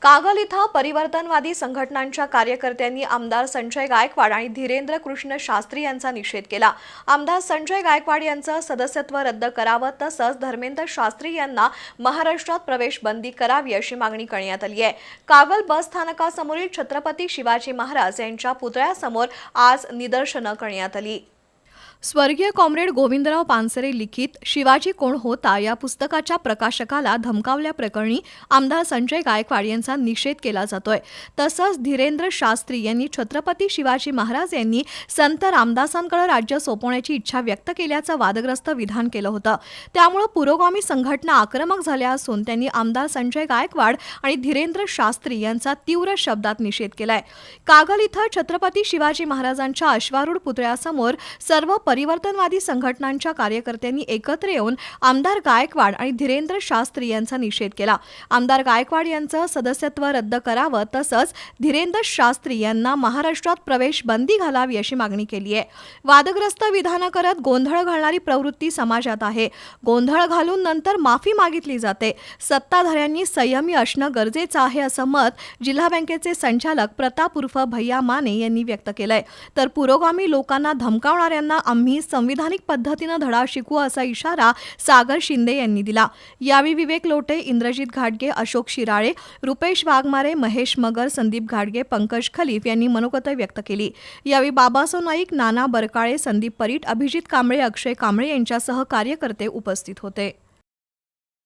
कागल इथं परिवर्तनवादी संघटनांच्या कार्यकर्त्यांनी आमदार संजय गायकवाड आणि धीरेंद्र कृष्ण शास्त्री यांचा निषेध केला। आमदार संजय गायकवाड यांचं सदस्यत्व रद्द करावं तसंच धर्मेंद्र शास्त्री यांना महाराष्ट्रात प्रवेश बंदी करावी अशी मागणी करण्यात आली आहे। कागल बस स्थानकासमोरील छत्रपती शिवाजी महाराज यांच्या पुतळ्यासमोर आज निदर्शनं करण्यात आली। स्वर्गीय कॉम्रेड गोविंदराव पानसरे लिखित शिवाजी कोण होता या पुस्तकाच्या प्रकाशकाला धमकावल्याप्रकरणी आमदार संजय गायकवाड यांचा निषेध केला जातोय। तसंच धीरेंद्र शास्त्री यांनी छत्रपती शिवाजी महाराज यांनी संत रामदासांकडे राज्य सोपवण्याची इच्छा व्यक्त केल्याचं वादग्रस्त विधान केलं होतं। त्यामुळे पुरोगामी संघटना आक्रमक झाल्या असून त्यांनी आमदार संजय गायकवाड आणि धीरेंद्र शास्त्री यांचा तीव्र शब्दात निषेध केलाय। कागल इथं छत्रपती शिवाजी महाराजांच्या अश्वारूढ पुतळ्यासमोर सर्व परिवर्तनवादी संघटनांच्या कार्यकर्त्यांनी एकत्र येऊन आमदार गायकवाड आणि धीरेंद्र शास्त्री यांचा निषेध केला। आमदार गायकवाड यांचं सदस्यत्व रद्द करावं तसंच धीरेंद्र शास्त्री यांना महाराष्ट्रात प्रवेश बंदी घालावी अशी मागणी केली आहे। वादग्रस्त विधानं करत गोंधळ घालणारी प्रवृत्ती समाजात आहे। गोंधळ घालून नंतर माफी मागितली जाते। सत्ताधाऱ्यांनी संयमी असणं गरजेचं आहे असं मत जिल्हा बँकेचे संचालक प्रताप उर्फ भैया माने यांनी व्यक्त केलंय। तर पुरोगामी लोकांना धमकावणाऱ्यांना आम्ही संविधानिक पद्धतीने धडा शिकवू असा इशारा सागर शिंदे यांनी दिला। यावेळी विवेक लोटे, इंद्रजित घाटगे, अशोक शिराळे, रुपेश वाघमारे, महेश मगर, संदीप घाटगे, पंकज खलीफ यांनी मनोगत व्यक्त केली। यावेळी बाबासो नाईक, नाना बरकाळे, संदीप परीट, अभिजित कांबळे, अक्षय कांबळे यांच्यासह कार्यकर्ते उपस्थित होते।